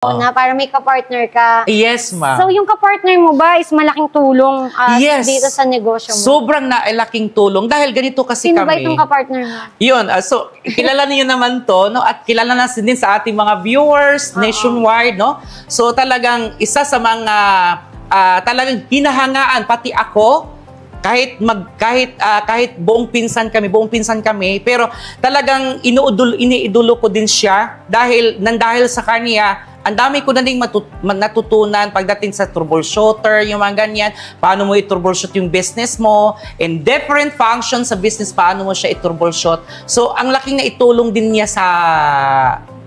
na para may kapartner ka. Yes, ma'am. So, yung kapartner mo ba is malaking tulong Yes. dito sa negosyo mo? Sobrang laking tulong dahil ganito kasi Sino kami. ba itong kapartner mo? Yun, so kilala niyo naman to, no? At kilala na din sa ating mga viewers nationwide, no? So talagang isa sa mga talagang hinahangaan pati ako kahit buong pinsan kami, pero talagang iniidolo ko din siya dahil sa kanya. Ang dami ko na ding natutunan pagdating sa troubleshooter, yung mga ganyan, paano mo i-troubleshoot yung business mo, and different functions sa business, paano mo siya i-troubleshoot. So, ang laking na itulong din niya sa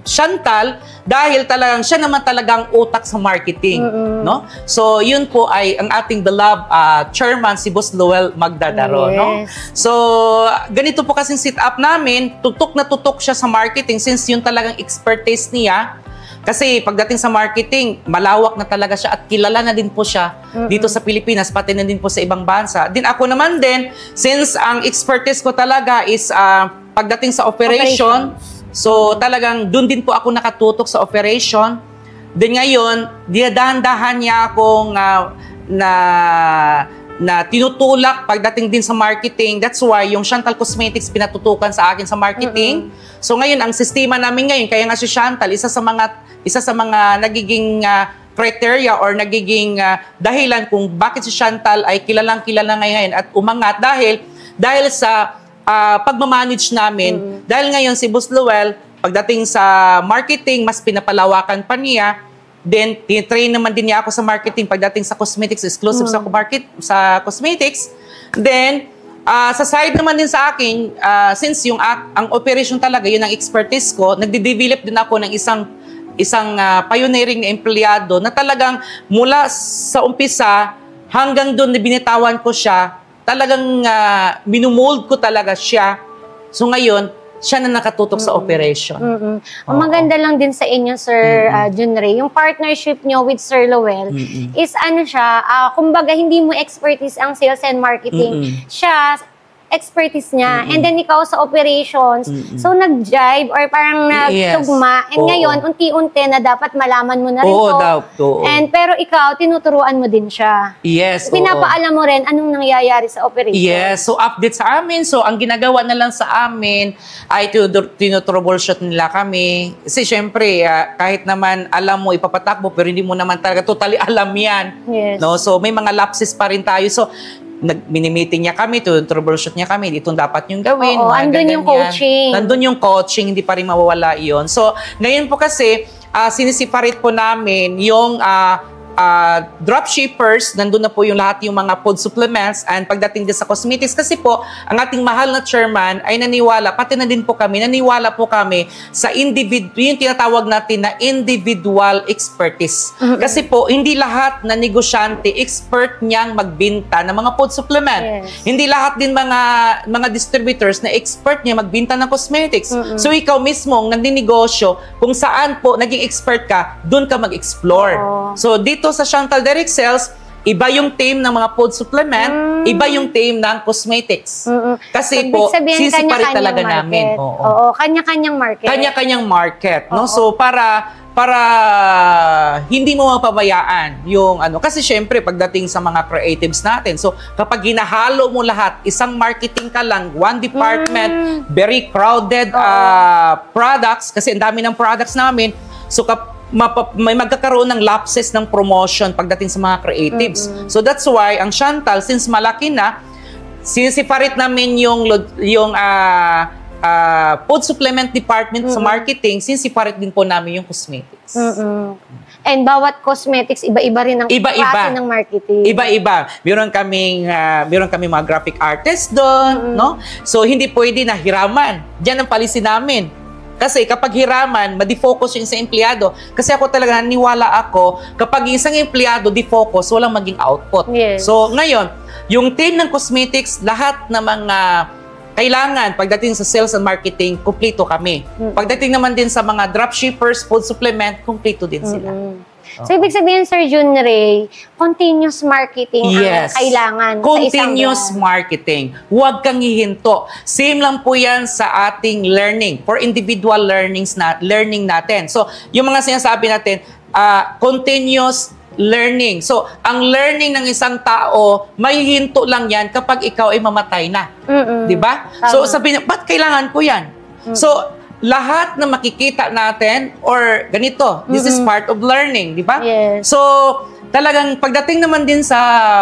Chantal dahil talagang siya naman talagang utak sa marketing, no? So, yun po ay ang ating beloved chairman, si Boss Lowell Magdadaro, Yes. no? So, ganito po kasing sit up namin, tutok na tutok siya sa marketing since yun talagang expertise niya. Kasi pagdating sa marketing, malawak na talaga siya at kilala na din po siya dito sa Pilipinas, pati na din po sa ibang bansa. Din ako naman din, since ang expertise ko talaga is pagdating sa operation, so talagang doon din po ako nakatutok sa operation. Din ngayon, dahan-dahan niya akong na tinutulak pagdating din sa marketing. That's why yung Chantal Cosmetics pinatutukan sa akin sa marketing. So ngayon, ang sistema namin ngayon, kaya nga si Chantal, isa sa mga nagiging criteria or nagiging dahilan kung bakit si Chantal ay kilalang-kilala ngayon at umangat dahil sa pagmamanage namin. Dahil ngayon si Boss Lowell, pagdating sa marketing, mas pinapalawakan pa niya. Then, train naman din niya ako sa marketing pagdating sa cosmetics, exclusive sa cosmetics. Then, sa side naman din sa akin, since ang operation talaga, yun ang expertise ko, nagde-develop din ako ng isang pioneering na empleyado na talagang mula sa umpisa hanggang doon na binitawan ko siya, talagang minumold ko talaga siya. So ngayon, siya na nakatutok sa operation. Ang maganda lang din sa inyo, Sir Junray, yung partnership nyo with Sir Lowell is ano siya, kumbaga hindi mo expertise ang sales and marketing. Siya, expertise niya. And then ikaw sa operations, so nag-jive or parang nagtugma. And ngayon, unti-unti na dapat malaman mo na rin to. And pero ikaw, tinuturuan mo din siya. Yes. Pinapaalam mo rin anong nangyayari sa operation. Yes. So update sa amin. So ang ginagawa na lang sa amin ay tinutroubleshoot nila kami. Kasi syempre, kahit naman alam mo ipapatakbo, pero hindi mo naman talaga totally alam yan. Yes. No? So may mga lapses pa rin tayo. So mini-meeting niya kami, troubleshoot niya kami, itong dapat yung gawin. Oo, andun yung coaching. Nandun yung coaching, hindi pa rin mawawala iyon. So, ngayon po kasi, sinisiparate po namin yung dropshippers, nandun na po yung lahat yung mga food supplements, and pagdating din sa cosmetics, kasi po, ang ating mahal na chairman ay naniwala, pati na din po kami, naniwala po kami sa yung tinatawag natin na individual expertise. Kasi po, hindi lahat na negosyante expert niyang magbinta ng mga food supplement. Yes. Hindi lahat din mga distributors na expert niya magbinta ng cosmetics. So ikaw mismo, nagninegosyo, kung saan po naging expert ka, doon ka mag-explore. So dito sa Chantal Direct Sales, iba yung team ng mga food supplement, iba yung team ng cosmetics. So, Kasi po, sisiparit talaga namin. Oo, kanya-kanyang market. Kanya-kanyang market, no? So para hindi mo mapabayaan yung ano. Kasi syempre, pagdating sa mga creatives natin, so kapag ginahalo mo lahat, isang marketing ka lang, one department, very crowded products, kasi ang dami ng products namin, so may magkakaroon ng lapses ng promotion pagdating sa mga creatives. So that's why ang Chantal, since malaki na, sinisiparit namin yung food supplement department sa marketing, sinisiparit din po namin yung cosmetics. And bawat cosmetics, iba-iba rin ang klase ng marketing. Iba-iba. Meron kaming mga graphic artists doon, no? So hindi pwede na hiraman. Diyan ang policy namin. Kasi kapag hiraman, ma-defocus yung isang empleyado. Kasi ako talaga, naniwala ako, kapag isang empleyado defocus, walang maging output. Yes. So ngayon, yung team ng cosmetics, lahat ng mga kailangan pagdating sa sales and marketing, kumpleto kami. Pagdating naman din sa mga dropshippers, food supplement, kumpleto din sila. So, ibig sabihin, Sir Junray, continuous marketing ang kailangan continuous sa isang marketing. Huwag kang hihinto. Same lang po yan sa ating learning, for individual learning natin. So, yung mga sinasabi natin, continuous learning. So, ang learning ng isang tao, mahihinto lang yan kapag ikaw ay mamatay na. Di ba? So, sabi niya, ba't kailangan ko yan? So, lahat na makikita natin, or ganito, this is part of learning, di ba? Yes. So, talagang pagdating naman din sa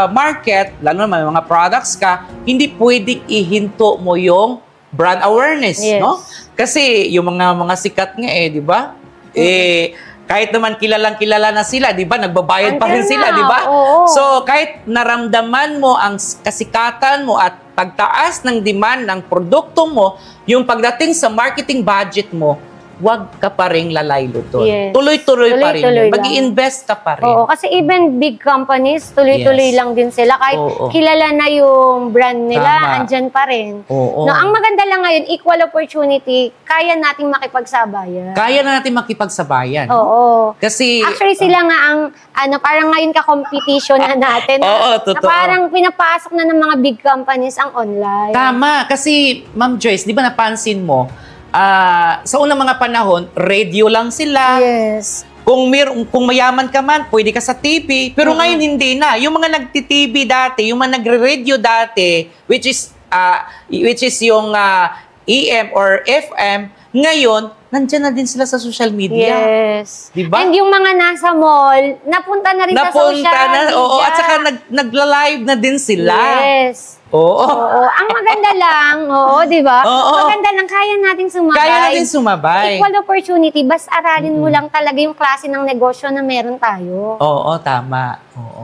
market, lalo na may mga products ka, hindi pwedeng ihinto mo yung brand awareness, Yes. no? Kasi yung mga sikat nga di ba? Kahit naman kilalang-kilala na sila, di ba? Nagbabayad pa rin Until sila, now, di ba? oo. So, kahit naramdaman mo ang kasikatan mo at pagtaas ng demand ng produkto mo, yung pagdating sa marketing budget mo, wag ka pa rin lalaylo doon. Yes. Tuloy-tuloy pa rin Tuloy-tuloy yun. lang. Mag-i-invest ka pa rin. Oo, kasi even big companies, tuloy-tuloy Yes. lang din sila. Kahit Oo. kilala na yung brand nila, Tama. andyan pa rin. Oo. No, ang maganda lang ngayon, equal opportunity, kaya nating makipagsabayan. Kaya na natin makipagsabayan. Oo. Kasi, Actually, sila nga ang, parang ngayon ka-competition na natin. Oo, Na totoo. parang pinapasok na ng mga big companies ang online. tama. Kasi, Ma'am Joyce, di ba napansin mo, sa unang mga panahon, radio lang sila. Yes. Kung mayaman ka man, pwede ka sa TV. Pero ngayon hindi na. Yung mga nagti-TV dati, yung mga nagre-radio dati, which is yung EM or FM, ngayon, nandyan na din sila sa social media. Yes. Diba? And yung mga nasa mall, napunta na rin sa social media. Oo, at saka nagla-live na din sila. Yes. Oo. Oo. Ang maganda lang, di ba? Oo. Maganda lang, kaya natin sumabay. Kaya natin sumabay. Equal opportunity, basta aralin mo lang talaga yung klase ng negosyo na meron tayo. Oo, tama. Oo.